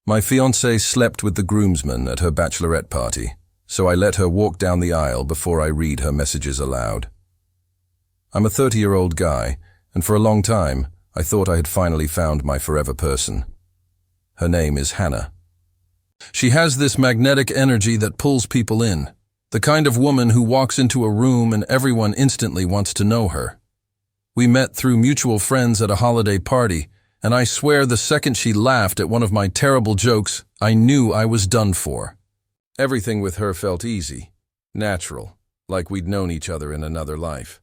My fiancée slept with the groomsman at her bachelorette party, so I let her walk down the aisle before I read her messages aloud. I'm a 30-year-old guy, and for a long time, I thought I had finally found my forever person. Her name is Hannah. She has this magnetic energy that pulls people in, the kind of woman who walks into a room and everyone instantly wants to know her. We met through mutual friends at a holiday party, and I swear the second she laughed at one of my terrible jokes, I knew I was done for. Everything with her felt easy, natural, like we'd known each other in another life.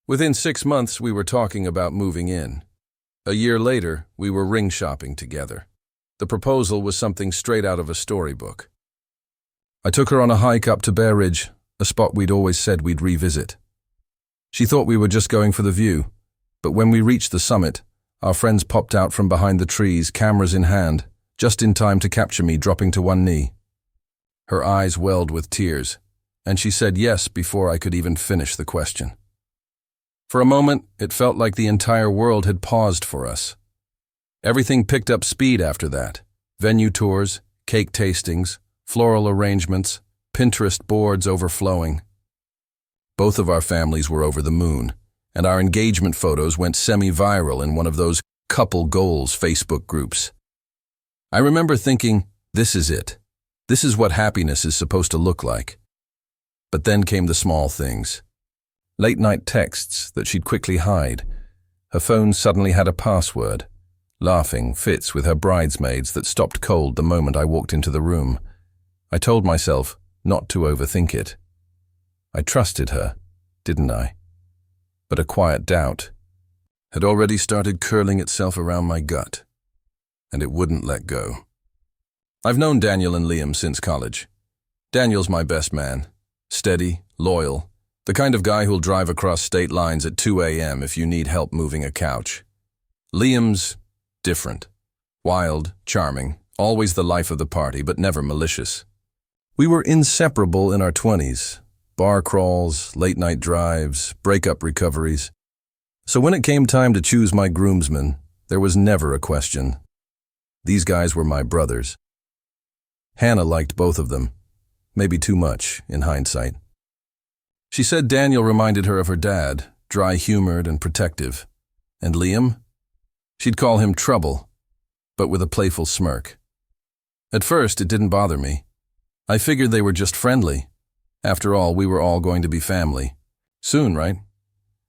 Within 6 months, we were talking about moving in. A year later, we were ring shopping together. The proposal was something straight out of a storybook. I took her on a hike up to Bear Ridge, a spot we'd always said we'd revisit. She thought we were just going for the view, but when we reached the summit, our friends popped out from behind the trees, cameras in hand, just in time to capture me dropping to one knee. Her eyes welled with tears, and she said yes before I could even finish the question. For a moment, it felt like the entire world had paused for us. Everything picked up speed after that. Venue tours, cake tastings, floral arrangements, Pinterest boards overflowing. Both of our families were over the moon, and our engagement photos went semi-viral in one of those couple goals Facebook groups. I remember thinking, this is it. This is what happiness is supposed to look like. But then came the small things. Late-night texts that she'd quickly hide. Her phone suddenly had a password. Laughing fits with her bridesmaids that stopped cold the moment I walked into the room. I told myself not to overthink it. I trusted her, didn't I? But a quiet doubt had already started curling itself around my gut, and it wouldn't let go. I've known Daniel and Liam since college. Daniel's my best man, steady, loyal, the kind of guy who'll drive across state lines at 2 a.m. if you need help moving a couch. Liam's different, wild, charming, always the life of the party, but never malicious. We were inseparable in our 20s, bar crawls, late-night drives, breakup recoveries. So when it came time to choose my groomsman, there was never a question. These guys were my brothers. Hannah liked both of them, maybe too much in hindsight. She said Daniel reminded her of her dad, dry-humored and protective. And Liam? She'd call him Trouble, but with a playful smirk. At first, it didn't bother me. I figured they were just friendly. After all, we were all going to be family. Soon, right?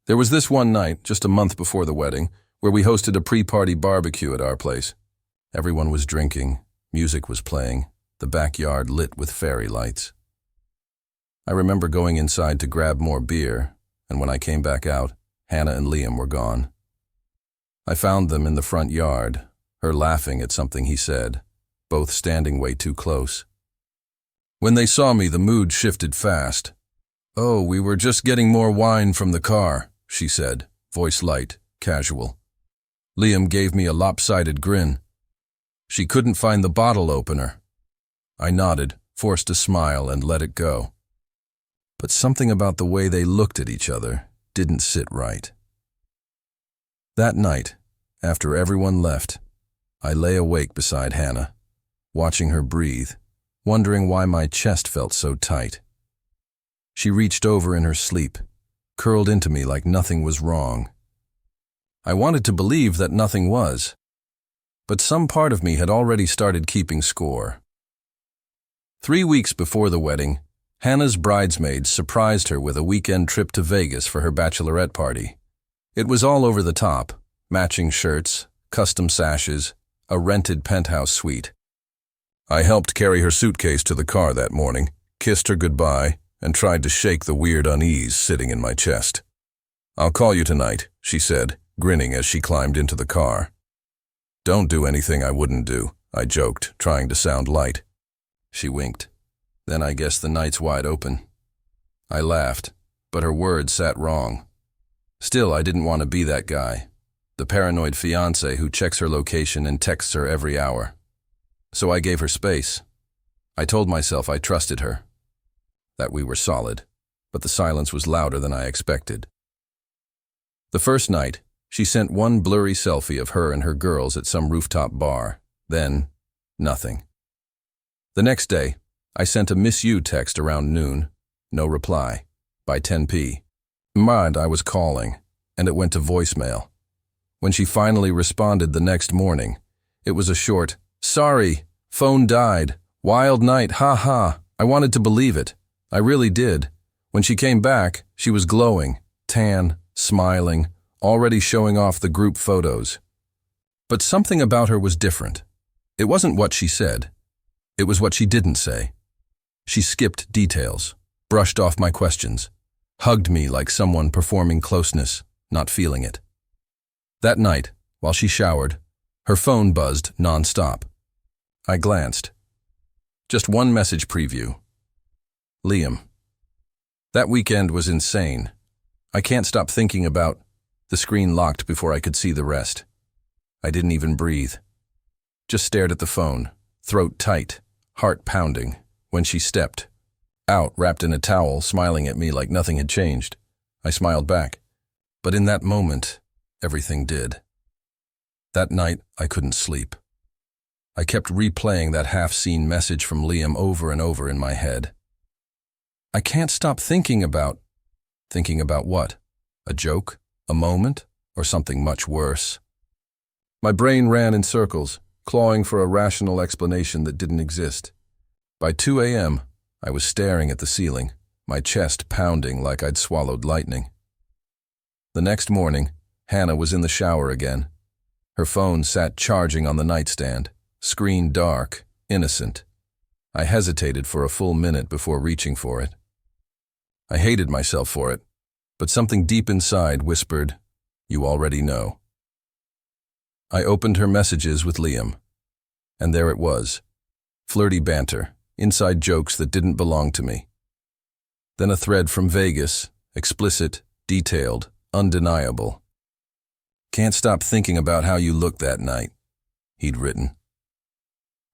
There was this one night, just a month before the wedding, where we hosted a pre-party barbecue at our place. Everyone was drinking, music was playing, the backyard lit with fairy lights. I remember going inside to grab more beer, and when I came back out, Hannah and Liam were gone. I found them in the front yard, her laughing at something he said, both standing way too close. When they saw me, the mood shifted fast. "Oh, we were just getting more wine from the car," she said, voice light, casual. Liam gave me a lopsided grin. "She couldn't find the bottle opener." I nodded, forced a smile, and let it go. But something about the way they looked at each other didn't sit right. That night, after everyone left, I lay awake beside Hannah, watching her breathe, wondering why my chest felt so tight. She reached over in her sleep, curled into me like nothing was wrong. I wanted to believe that nothing was, but some part of me had already started keeping score. 3 weeks before the wedding, Hannah's bridesmaids surprised her with a weekend trip to Vegas for her bachelorette party. It was all over the top, matching shirts, custom sashes, a rented penthouse suite. I helped carry her suitcase to the car that morning, kissed her goodbye, and tried to shake the weird unease sitting in my chest. "I'll call you tonight," she said, grinning as she climbed into the car. "Don't do anything I wouldn't do," I joked, trying to sound light. She winked. "Then I guess the night's wide open." I laughed, but her words sat wrong. Still, I didn't want to be that guy, the paranoid fiancé who checks her location and texts her every hour. So I gave her space. I told myself I trusted her, that we were solid, but the silence was louder than I expected. The first night, she sent one blurry selfie of her and her girls at some rooftop bar. Then, Nothing. The next day, I sent a miss you text around noon. No reply. By 10 p. Mind I was calling, and it went to voicemail. When she finally responded the next morning, it was a short, "Sorry, phone died. Wild night, ha ha. I wanted to believe it. I really did." When she came back, she was glowing, tan, smiling, already showing off the group photos. But something about her was different. It wasn't what she said. It was what she didn't say. She skipped details, brushed off my questions, hugged me like someone performing closeness, not feeling it. That night, while she showered, her phone buzzed non-stop. I glanced. Just one message preview. Liam. That weekend was insane. I can't stop thinking about. The screen locked before I could see the rest. I didn't even breathe. Just stared at the phone, throat tight, heart pounding, when she stepped out, wrapped in a towel, smiling at me like nothing had changed. I smiled back. But in that moment, everything did. That night, I couldn't sleep. I kept replaying that half-seen message from Liam over and over in my head. I can't stop thinking about what? A joke? A moment? Or something much worse? My brain ran in circles, clawing for a rational explanation that didn't exist. By 2 a.m., I was staring at the ceiling, my chest pounding like I'd swallowed lightning. The next morning, Hannah was in the shower again. Her phone sat charging on the nightstand, screen dark, innocent. I hesitated for a full minute before reaching for it. I hated myself for it, but something deep inside whispered, "You already know." I opened her messages with Liam, and there it was. Flirty banter, inside jokes that didn't belong to me. Then a thread from Vegas, explicit, detailed, undeniable. "Can't stop thinking about how you looked that night," he'd written.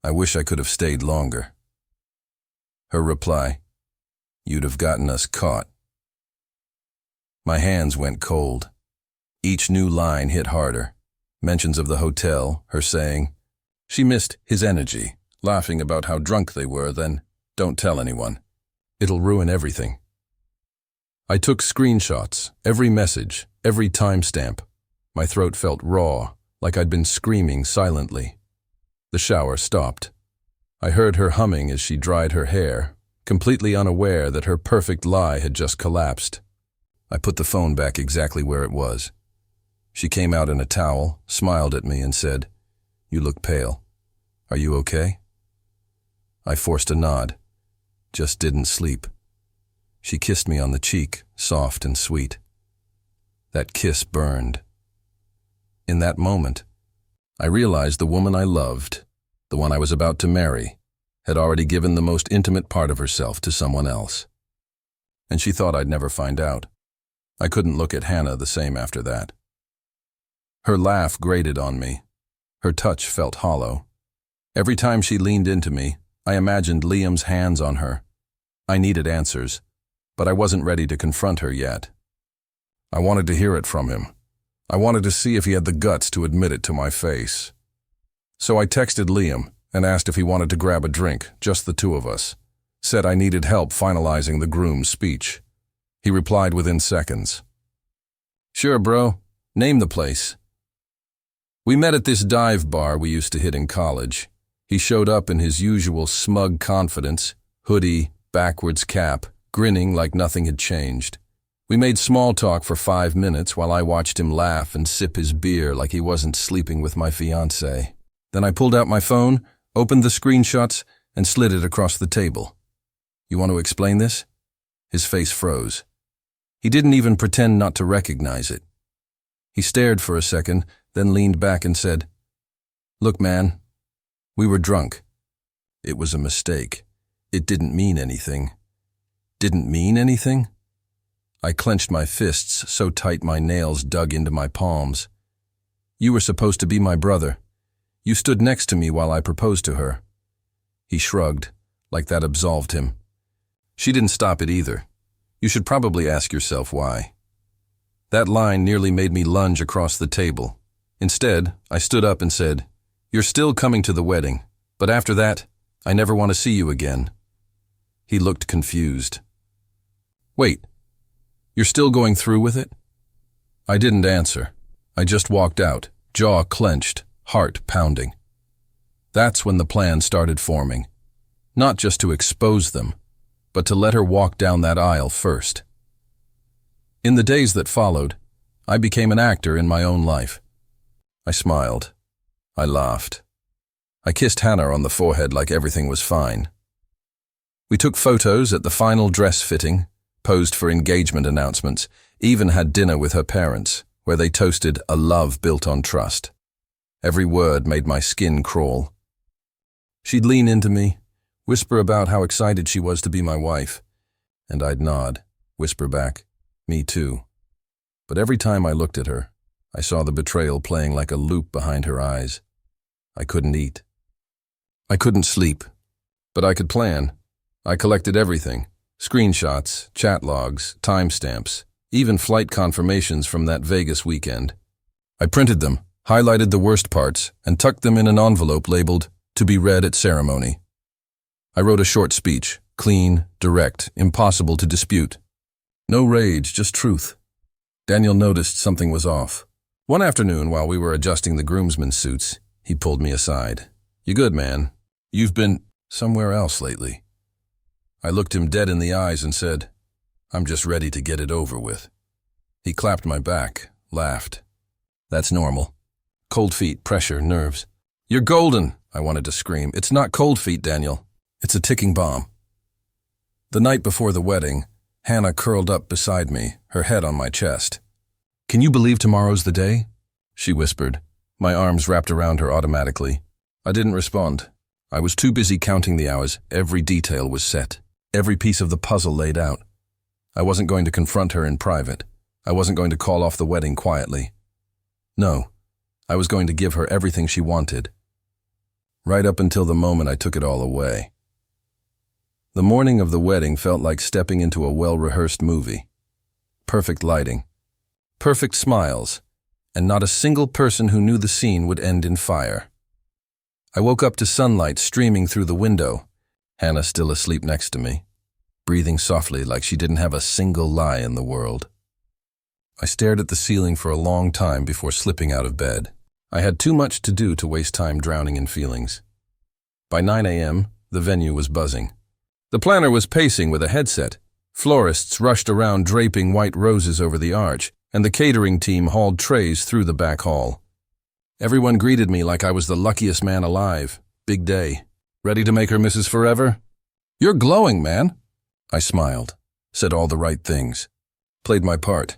"I wish I could have stayed longer." Her reply, "You'd have gotten us caught." My hands went cold. Each new line hit harder. Mentions of the hotel, her saying, she missed his energy, laughing about how drunk they were, then, "Don't tell anyone. It'll ruin everything." I took screenshots, every message, every timestamp. My throat felt raw, like I'd been screaming silently. The shower stopped. I heard her humming as she dried her hair, completely unaware that her perfect lie had just collapsed. I put the phone back exactly where it was. She came out in a towel, smiled at me, and said, "You look pale. Are you okay?" I forced a nod. Just didn't sleep. She kissed me on the cheek, soft and sweet. That kiss burned. In that moment, I realized the woman I loved, the one I was about to marry, had already given the most intimate part of herself to someone else. And she thought I'd never find out. I couldn't look at Hannah the same after that. Her laugh grated on me. Her touch felt hollow. Every time she leaned into me, I imagined Liam's hands on her. I needed answers, but I wasn't ready to confront her yet. I wanted to hear it from him. I wanted to see if he had the guts to admit it to my face. So I texted Liam and asked if he wanted to grab a drink, just the two of us. Said I needed help finalizing the groom's speech. He replied within seconds. "Sure, bro. Name the place." We met at this dive bar we used to hit in college. He showed up in his usual smug confidence, hoodie, backwards cap, grinning like nothing had changed. We made small talk for 5 minutes while I watched him laugh and sip his beer like he wasn't sleeping with my fiancée. Then I pulled out my phone, opened the screenshots, and slid it across the table. "You want to explain this?" His face froze. He didn't even pretend not to recognize it. He stared for a second, then leaned back and said, "Look, man, we were drunk. It was a mistake. It didn't mean anything." Didn't mean anything? I clenched my fists so tight my nails dug into my palms. "You were supposed to be my brother. You stood next to me while I proposed to her." He shrugged, like that absolved him. "She didn't stop it either. You should probably ask yourself why." That line nearly made me lunge across the table. Instead, I stood up and said, "You're still coming to the wedding. But after that, I never want to see you again." He looked confused. "Wait, you're still going through with it?" I didn't answer. I just walked out, jaw clenched, heart pounding. That's when the plan started forming. Not just to expose them, but to let her walk down that aisle first. In the days that followed, I became an actor in my own life. I smiled. I laughed. I kissed Hannah on the forehead like everything was fine. We took photos at the final dress fitting, posed for engagement announcements, even had dinner with her parents, where they toasted a love built on trust. Every word made my skin crawl. She'd lean into me, whisper about how excited she was to be my wife, and I'd nod, whisper back, "Me too." But every time I looked at her, I saw the betrayal playing like a loop behind her eyes. I couldn't eat. I couldn't sleep, but I could plan. I collected everything: screenshots, chat logs, timestamps, even flight confirmations from that Vegas weekend. I printed them, highlighted the worst parts, and tucked them in an envelope labeled, "To be read at ceremony." I wrote a short speech, clean, direct, impossible to dispute. No rage, just truth. Daniel noticed something was off. One afternoon, while we were adjusting the groomsmen suits, he pulled me aside. "You good, man? You've been somewhere else lately." I looked him dead in the eyes and said, "I'm just ready to get it over with." He clapped my back, laughed. "That's normal. Cold feet, pressure, nerves." "You're golden," I wanted to scream. "It's not cold feet, Daniel. It's a ticking bomb." The night before the wedding, Hannah curled up beside me, her head on my chest. "Can you believe tomorrow's the day?" she whispered, my arms wrapped around her automatically. I didn't respond. I was too busy counting the hours. Every detail was set, every piece of the puzzle laid out. I wasn't going to confront her in private. I wasn't going to call off the wedding quietly. No, I was going to give her everything she wanted. Right up until the moment I took it all away. The morning of the wedding felt like stepping into a well-rehearsed movie. Perfect lighting, perfect smiles, and not a single person who knew the scene would end in fire. I woke up to sunlight streaming through the window, Hannah still asleep next to me, breathing softly like she didn't have a single lie in the world. I stared at the ceiling for a long time before slipping out of bed. I had too much to do to waste time drowning in feelings. By 9 a.m., the venue was buzzing. The planner was pacing with a headset. Florists rushed around draping white roses over the arch, and the catering team hauled trays through the back hall. Everyone greeted me like I was the luckiest man alive. Big day. Ready to make her Mrs. Forever? "You're glowing, man." I smiled, said all the right things, played my part.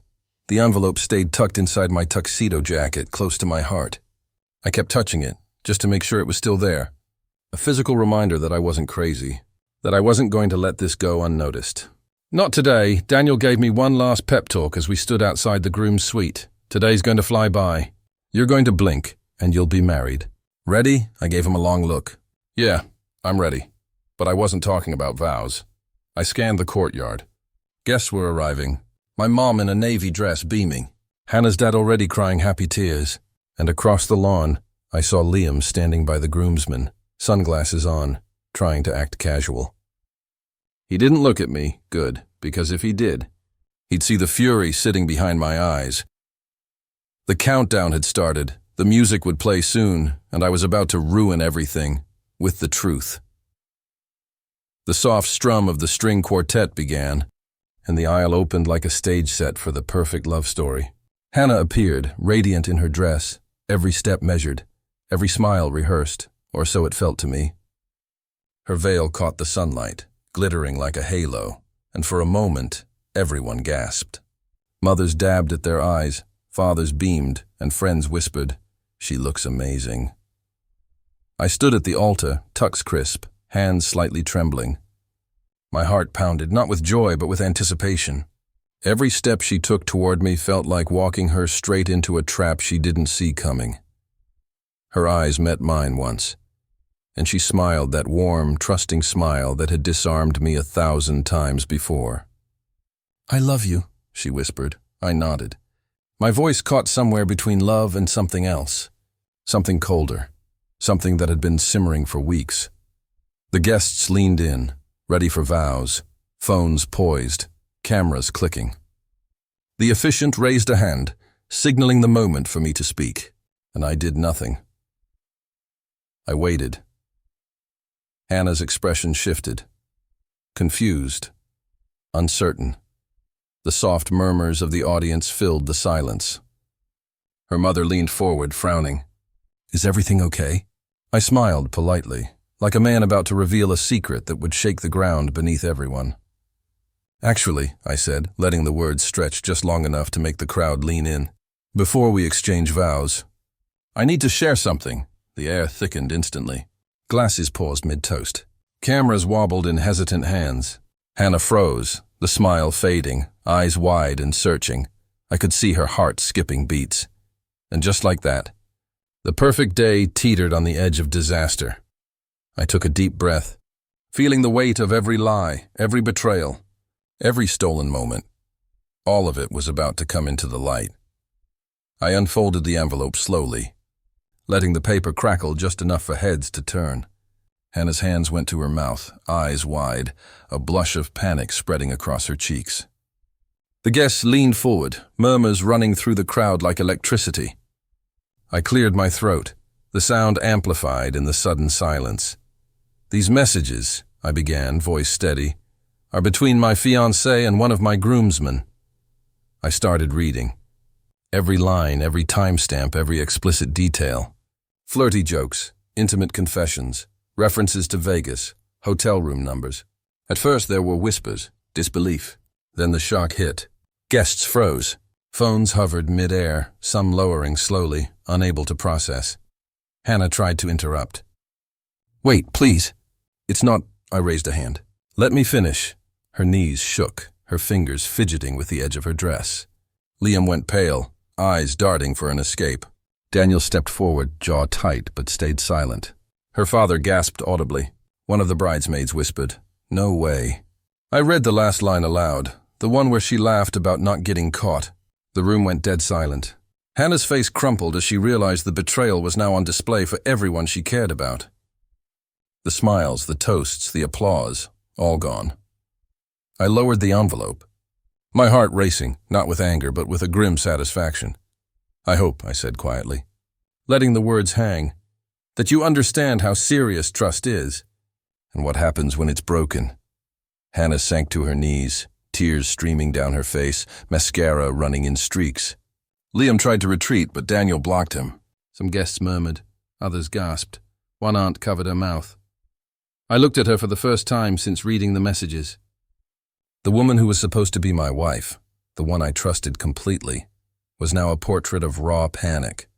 The envelope stayed tucked inside my tuxedo jacket, close to my heart. I kept touching it, just to make sure it was still there. A physical reminder that I wasn't crazy, that I wasn't going to let this go unnoticed. "Not today." Daniel gave me one last pep talk as we stood outside the groom's suite. "Today's going to fly by. You're going to blink, and you'll be married." "Ready?" I gave him a long look. "Yeah, I'm ready." But I wasn't talking about vows. I scanned the courtyard. Guests were arriving. My mom in a navy dress beaming. Hannah's dad already crying happy tears. And across the lawn, I saw Liam standing by the groomsman, sunglasses on, trying to act casual. He didn't look at me, good, because if he did, he'd see the fury sitting behind my eyes. The countdown had started, the music would play soon, and I was about to ruin everything, with the truth. The soft strum of the string quartet began, and the aisle opened like a stage set for the perfect love story. Hannah appeared, radiant in her dress, every step measured, every smile rehearsed, or so it felt to me. Her veil caught the sunlight, glittering like a halo, and for a moment, everyone gasped. Mothers dabbed at their eyes, fathers beamed, and friends whispered, "She looks amazing." I stood at the altar, tux crisp, hands slightly trembling. My heart pounded, not with joy, but with anticipation. Every step she took toward me felt like walking her straight into a trap she didn't see coming. Her eyes met mine once, and she smiled that warm, trusting smile that had disarmed me 1,000 times before. "I love you," she whispered. I nodded. My voice caught somewhere between love and something else, something colder. something that had been simmering for weeks. The guests leaned in, ready for vows, phones poised, cameras clicking. The officiant raised a hand, signaling the moment for me to speak, and I did nothing. I waited. Hannah's expression shifted. Confused, uncertain. The soft murmurs of the audience filled the silence. Her mother leaned forward, frowning. "Is everything okay?" I smiled politely, like a man about to reveal a secret that would shake the ground beneath everyone. "Actually," I said, letting the words stretch just long enough to make the crowd lean in, "before we exchange vows, I need to share something." The air thickened instantly. Glasses paused mid-toast. Cameras wobbled in hesitant hands. Hannah froze, the smile fading, eyes wide and searching. I could see her heart skipping beats. And just like that, the perfect day teetered on the edge of disaster. I took a deep breath, feeling the weight of every lie, every betrayal, every stolen moment. All of it was about to come into the light. I unfolded the envelope slowly, letting the paper crackle just enough for heads to turn. Hannah's hands went to her mouth, eyes wide, a blush of panic spreading across her cheeks. The guests leaned forward, murmurs running through the crowd like electricity. I cleared my throat, the sound amplified in the sudden silence. "These messages," I began, voice steady, "are between my fiancée and one of my groomsmen." I started reading. Every line, every timestamp, every explicit detail. Flirty jokes, intimate confessions, references to Vegas, hotel room numbers. At first there were whispers, disbelief. Then the shock hit. Guests froze. Phones hovered mid-air, some lowering slowly, unable to process. Hannah tried to interrupt. "Wait, please." "It's not—" I raised a hand. "Let me finish." Her knees shook, her fingers fidgeting with the edge of her dress. Liam went pale, eyes darting for an escape. Daniel stepped forward, jaw tight, but stayed silent. Her father gasped audibly. One of the bridesmaids whispered, "No way." I read the last line aloud, the one where she laughed about not getting caught. The room went dead silent. Hannah's face crumpled as she realized the betrayal was now on display for everyone she cared about. The smiles, the toasts, the applause, all gone. I lowered the envelope, my heart racing, not with anger, but with a grim satisfaction. "I hope," I said quietly, letting the words hang, "that you understand how serious trust is, and what happens when it's broken." Hannah sank to her knees, tears streaming down her face, mascara running in streaks. Liam tried to retreat, but Daniel blocked him. Some guests murmured, others gasped. One aunt covered her mouth. I looked at her for the first time since reading the messages. The woman who was supposed to be my wife, the one I trusted completely, was now a portrait of raw panic,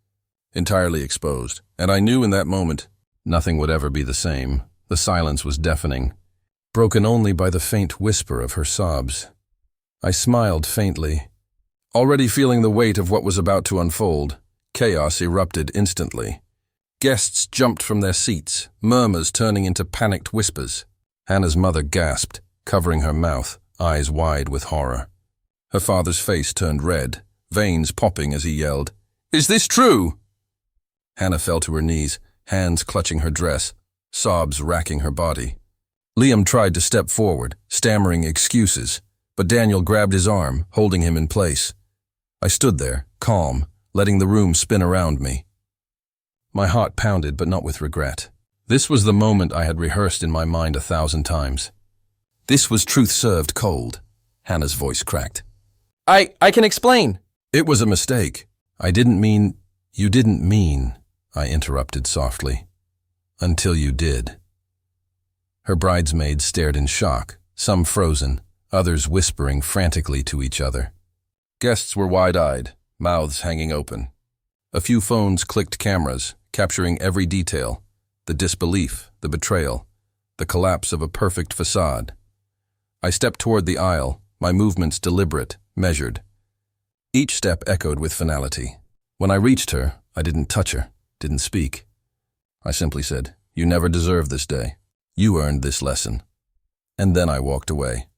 entirely exposed, and I knew in that moment nothing would ever be the same. The silence was deafening, broken only by the faint whisper of her sobs. I smiled faintly. Already feeling the weight of what was about to unfold, chaos erupted instantly. Guests jumped from their seats, murmurs turning into panicked whispers. Hannah's mother gasped, covering her mouth, eyes wide with horror. Her father's face turned red, veins popping as he yelled, "Is this true?" Hannah fell to her knees, hands clutching her dress, sobs racking her body. Liam tried to step forward, stammering excuses, but Daniel grabbed his arm, holding him in place. I stood there, calm, letting the room spin around me. My heart pounded, but not with regret. This was the moment I had rehearsed in my mind 1,000 times. This was truth served cold. Hannah's voice cracked. I can explain." "It was a mistake. I didn't mean—" "You didn't mean," I interrupted softly. "Until you did." Her bridesmaids stared in shock, some frozen, others whispering frantically to each other. Guests were wide-eyed, mouths hanging open. A few phones clicked cameras, capturing every detail, the disbelief, the betrayal, the collapse of a perfect facade. I stepped toward the aisle, my movements deliberate, measured. Each step echoed with finality. When I reached her, I didn't touch her, didn't speak. I simply said, "You never deserved this day. You earned this lesson." And then I walked away.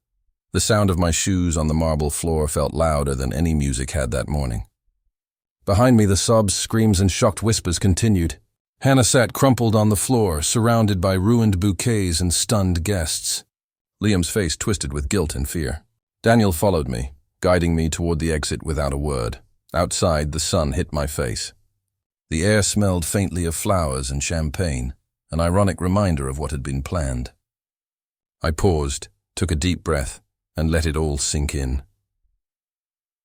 The sound of my shoes on the marble floor felt louder than any music had that morning. Behind me, the sobs, screams, and shocked whispers continued. Hannah sat crumpled on the floor, surrounded by ruined bouquets and stunned guests. Liam's face twisted with guilt and fear. Daniel followed me, guiding me toward the exit without a word. Outside, the sun hit my face. The air smelled faintly of flowers and champagne, an ironic reminder of what had been planned. I paused, took a deep breath, and let it all sink in.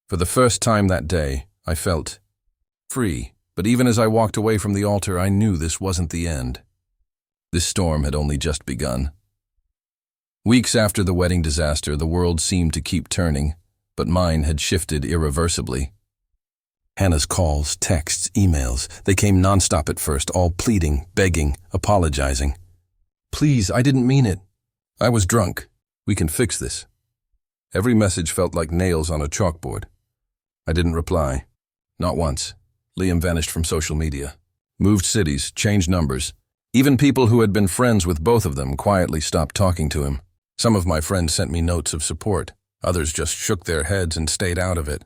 For the first time that day, I felt free, but even as I walked away from the altar, I knew this wasn't the end. This storm had only just begun. Weeks after the wedding disaster, the world seemed to keep turning, but mine had shifted irreversibly. Hannah's calls, texts, emails, they came nonstop at first, all pleading, begging, apologizing. "Please, I didn't mean it. I was drunk. We can fix this." Every message felt like nails on a chalkboard. I didn't reply. Not once. Liam vanished from social media. Moved cities, changed numbers. Even people who had been friends with both of them quietly stopped talking to him. Some of my friends sent me notes of support. Others just shook their heads and stayed out of it.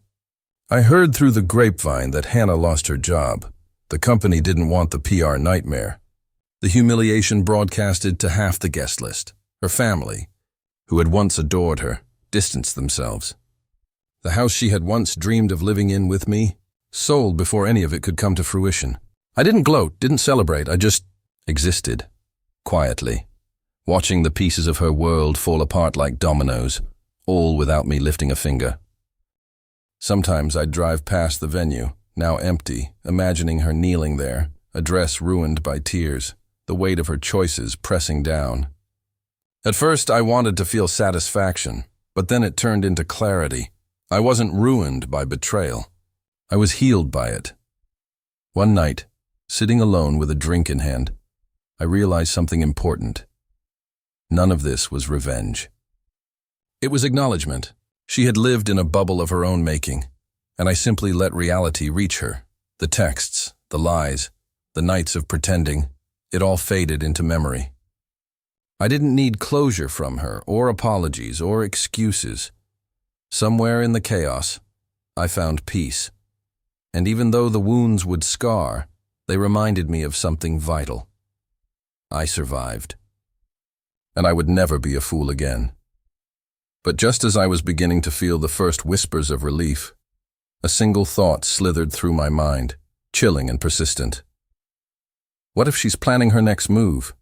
I heard through the grapevine that Hannah lost her job. The company didn't want the PR nightmare. The humiliation broadcasted to half the guest list. Her family, who had once adored her, distanced themselves. The house she had once dreamed of living in with me sold before any of it could come to fruition. I didn't gloat, didn't celebrate, I just existed, quietly, watching the pieces of her world fall apart like dominoes, all without me lifting a finger. Sometimes I'd drive past the venue, now empty, imagining her kneeling there, a dress ruined by tears, the weight of her choices pressing down. At first, I wanted to feel satisfaction, but then it turned into clarity. I wasn't ruined by betrayal. I was healed by it. One night, sitting alone with a drink in hand, I realized something important. None of this was revenge. It was acknowledgement. She had lived in a bubble of her own making, and I simply let reality reach her. The texts, the lies, the nights of pretending, it all faded into memory. I didn't need closure from her, or apologies, or excuses. Somewhere in the chaos, I found peace. And even though the wounds would scar, they reminded me of something vital. I survived. And I would never be a fool again. But just as I was beginning to feel the first whispers of relief, a single thought slithered through my mind, chilling and persistent. What if she's planning her next move?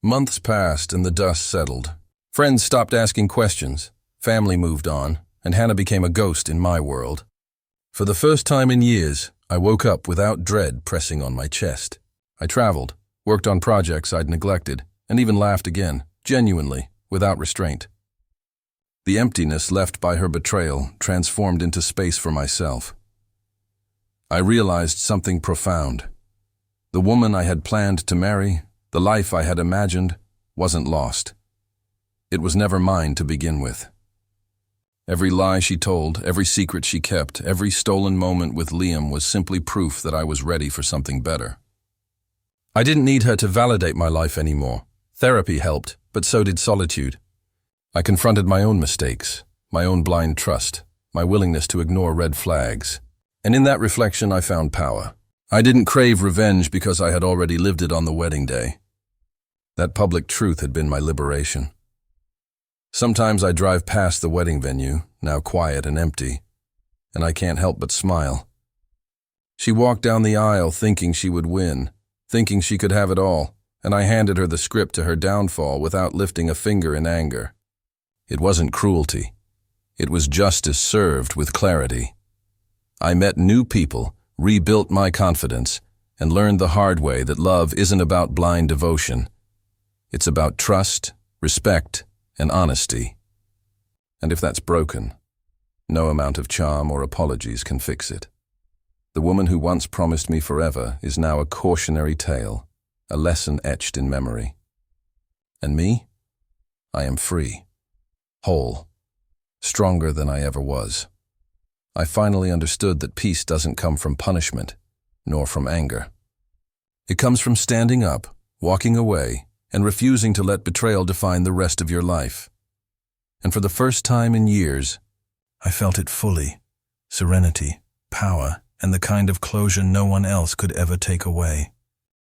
Months passed and the dust settled. Friends stopped asking questions, family moved on, and Hannah became a ghost in my world. For the first time in years, I woke up without dread pressing on my chest. I traveled, worked on projects I'd neglected, and even laughed again, genuinely, without restraint. The emptiness left by her betrayal transformed into space for myself. I realized something profound. The woman I had planned to marry, the life I had imagined, wasn't lost. It was never mine to begin with. Every lie she told, every secret she kept, every stolen moment with Liam was simply proof that I was ready for something better. I didn't need her to validate my life anymore. Therapy helped, but so did solitude. I confronted my own mistakes, my own blind trust, my willingness to ignore red flags. And in that reflection, I found power. I didn't crave revenge because I had already lived it on the wedding day. That public truth had been my liberation. Sometimes I drive past the wedding venue, now quiet and empty, and I can't help but smile. She walked down the aisle thinking she would win, thinking she could have it all, and I handed her the script to her downfall without lifting a finger in anger. It wasn't cruelty. It was justice served with clarity. I met new people, rebuilt my confidence, and learned the hard way that love isn't about blind devotion. It's about trust, respect, and honesty. And if that's broken, no amount of charm or apologies can fix it. The woman who once promised me forever is now a cautionary tale, a lesson etched in memory. And me? I am free. Whole, stronger than I ever was. I finally understood that peace doesn't come from punishment, nor from anger. It comes from standing up, walking away, and refusing to let betrayal define the rest of your life. And for the first time in years, I felt it fully. Serenity, power, and the kind of closure no one else could ever take away.